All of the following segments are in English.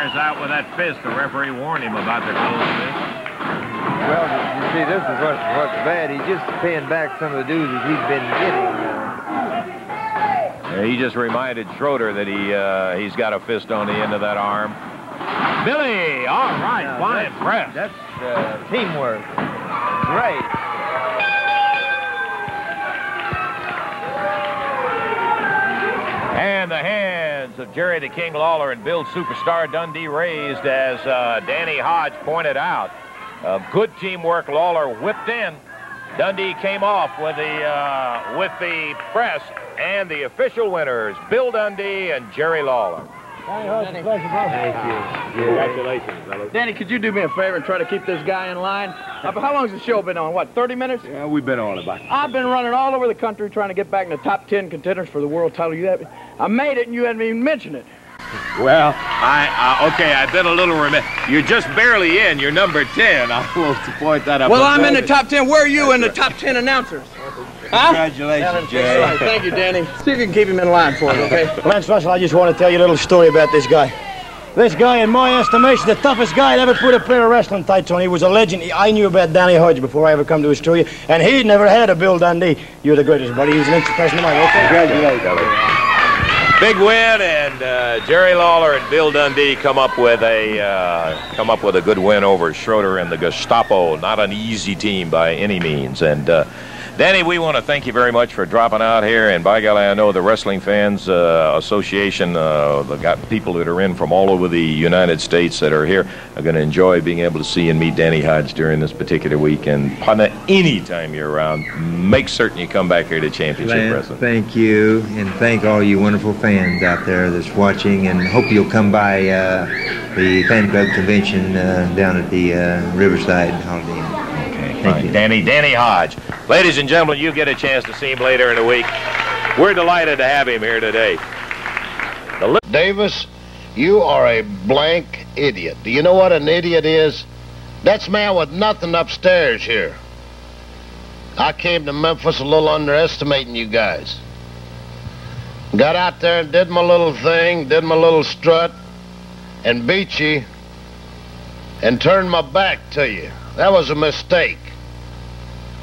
fires out with that fist. The referee warned him about the closed fist. Well, you see, this is what's bad. He's just paying back some of the dues that he's been getting. He just reminded Schroeder that he's got a fist on the end of that arm. Billy, all right, fine press. That's teamwork. Great. And the hands of Jerry the King Lawler and Bill Superstar Dundee raised, as Danny Hodge pointed out. Good teamwork. Lawler whipped in. Dundee came off with the press, and the official winners, Bill Dundee and Jerry Lawler. Thank you. Congratulations, fellas. Danny, could you do me a favor and try to keep this guy in line? How long has the show been on? What, 30 minutes? Yeah, we've been on about. I've been running all over the country trying to get back in the top 10 contenders for the world title. I made it, and you hadn't even mentioned it. Well, okay, I've been a little remiss. You're just barely in. You're number 10. I will point that out. Well, I'm in the top 10. Where are you in the top 10 announcers? Huh? Congratulations, Jerry. Right, thank you, Danny. See if you can keep him in line for me, okay? Lance Russell, I just want to tell you a little story about this guy. This guy, in my estimation, the toughest guy that ever put a pair of wrestling tights on. He was a legend. I knew about Danny Hodge before I ever come to Australia, and he'd never had a Bill Dundee. You're the greatest, buddy. He was an inspiration of mine. Okay? Congratulations. Big win, and Jerry Lawler and Bill Dundee come up with a good win over Schroeder and the Gestapo. Not an easy team by any means. And Danny, we want to thank you very much for dropping out here. And by golly, I know the Wrestling Fans Association, they've got people that are in from all over the United States that are here, are going to enjoy being able to see and meet Danny Hodge during this particular week. And any time you're around, make certain you come back here to Championship Lance, Wrestling. thank you, and thank all you wonderful fans out there that's watching, and hope you'll come by the fan club convention down at the Riverside Holiday Inn. Thank you. Danny Hodge. Ladies and gentlemen, you get a chance to see him later in the week. We're delighted to have him here today. Davis, you are a blank idiot. Do you know what an idiot is? That's man with nothing upstairs here. I came to Memphis a little underestimating you guys. Got out there and did my little thing, did my little strut, and beat you, and turned my back to you. That was a mistake.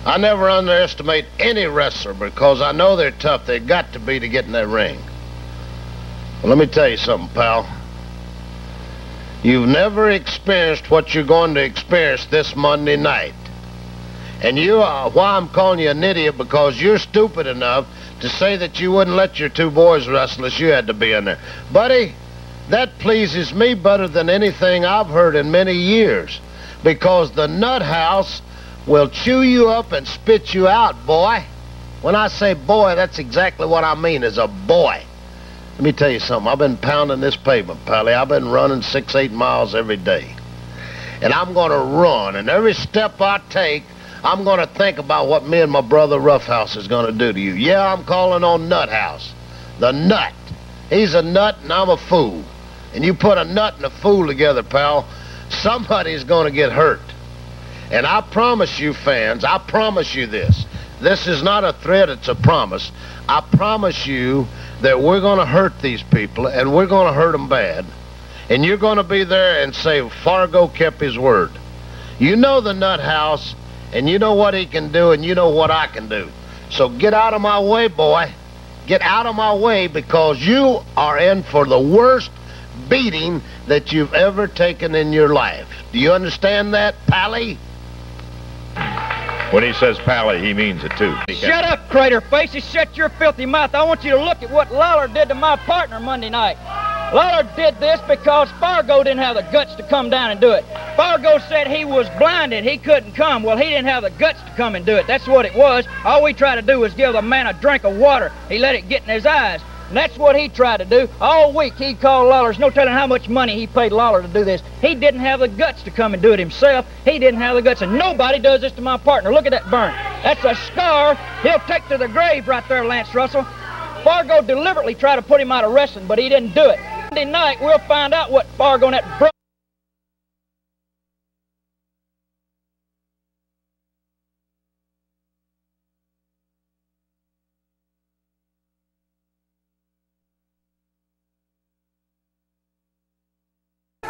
I never underestimate any wrestler because I know they're tough. They've got to be to get in that ring. Well, let me tell you something, pal. You've never experienced what you're going to experience this Monday night. And why I'm calling you an idiot, because you're stupid enough to say that you wouldn't let your two boys wrestle as you had to be in there. Buddy, that pleases me better than anything I've heard in many years, because the nut house will chew you up and spit you out, boy. When I say boy, that's exactly what I mean, is a boy. Let me tell you something. I've been pounding this pavement, Pally. I've been running 6-8 miles every day. And I'm going to run, and every step I take, I'm going to think about what me and my brother Roughhouse is going to do to you. Yeah, I'm calling on Nut House. The nut. He's a nut, and I'm a fool. And you put a nut and a fool together, pal, somebody's going to get hurt. And I promise you, fans, I promise you this. This is not a threat, it's a promise. I promise you that we're going to hurt these people, and we're going to hurt them bad. And you're going to be there and say, Fargo kept his word. You know the Nut House, and you know what he can do, and you know what I can do. So get out of my way, boy. Get out of my way, because you are in for the worst beating that you've ever taken in your life. Do you understand that, Pally? When he says Pally, he means it too. Shut up, crater faces. Shut your filthy mouth. I want you to look at what Lawler did to my partner Monday night. Lawler did this because Fargo didn't have the guts to come down and do it. Fargo said he was blinded. He couldn't come. Well, he didn't have the guts to come and do it. That's what it was. All we tried to do was give the man a drink of water. He let it get in his eyes. And that's what he tried to do. All week he called Lawler. There's no telling how much money he paid Lawler to do this. He didn't have the guts to come and do it himself. He didn't have the guts. And nobody does this to my partner. Look at that burn. That's a scar he'll take to the grave right there, Lance Russell. Fargo deliberately tried to put him out of wrestling, but he didn't do it. Monday night, we'll find out what Fargo and that bro...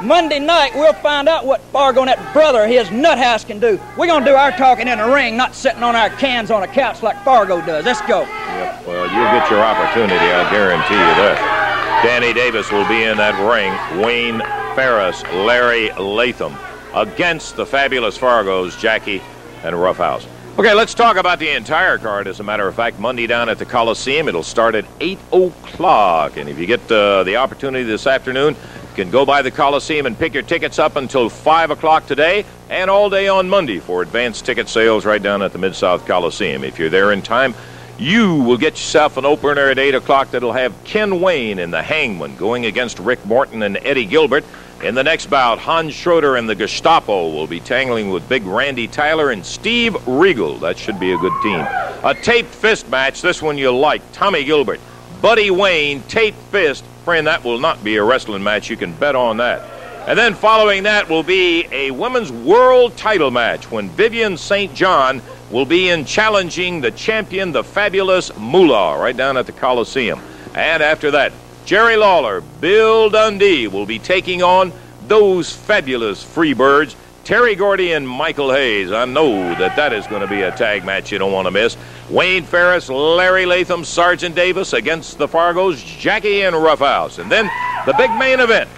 Monday night, we'll find out what Fargo and that brother of his nut house can do. We're going to do our talking in the ring, not sitting on our cans on a couch like Fargo does. Let's go. Yep, well, you'll get your opportunity, I'll guarantee you that. Danny Davis will be in that ring. Wayne Ferris, Larry Latham against the fabulous Fargos, Jackie and Roughhouse. Okay, let's talk about the entire card. As a matter of fact, Monday down at the Coliseum, it'll start at 8 o'clock. And if you get the opportunity this afternoon, you can go by the Coliseum and pick your tickets up until 5 o'clock today and all day on Monday for advanced ticket sales right down at the Mid-South Coliseum. If you're there in time, you will get yourself an opener at 8 o'clock that'll have Ken Wayne in the Hangman going against Rick Morton and Eddie Gilbert. In the next bout, Hans Schroeder and the Gestapo will be tangling with Big Randy Tyler and Steve Regal. That should be a good team. A taped fist match, this one you'll like. Tommy Gilbert, Buddy Wayne, taped fist. Friend, that will not be a wrestling match. You can bet on that. And then following that will be a women's world title match when Vivian St. John will be in challenging the champion, the fabulous Moolah, right down at the Coliseum. And after that, Jerry Lawler, Bill Dundee will be taking on those fabulous Freebirds, Terry Gordy and Michael Hayes. I know that is going to be a tag match you don't want to miss. Wayne Ferris, Larry Latham, Sergeant Davis against the Fargos, Jackie and Roughhouse. And then the big main event.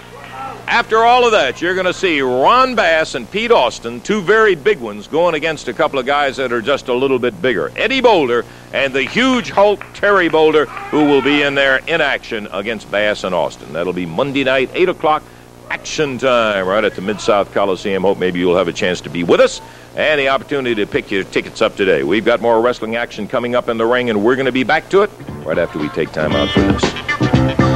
After all of that, you're going to see Ron Bass and Pete Austin, two very big ones, going against a couple of guys that are just a little bit bigger. Eddie Boulder and the huge Hulk Terry Boulder, who will be in there in action against Bass and Austin. That'll be Monday night, 8 o'clock, action time right at the Mid-South Coliseum. Hope maybe you'll have a chance to be with us and the opportunity to pick your tickets up today. We've got more wrestling action coming up in the ring, and we're going to be back to it right after we take time out for this.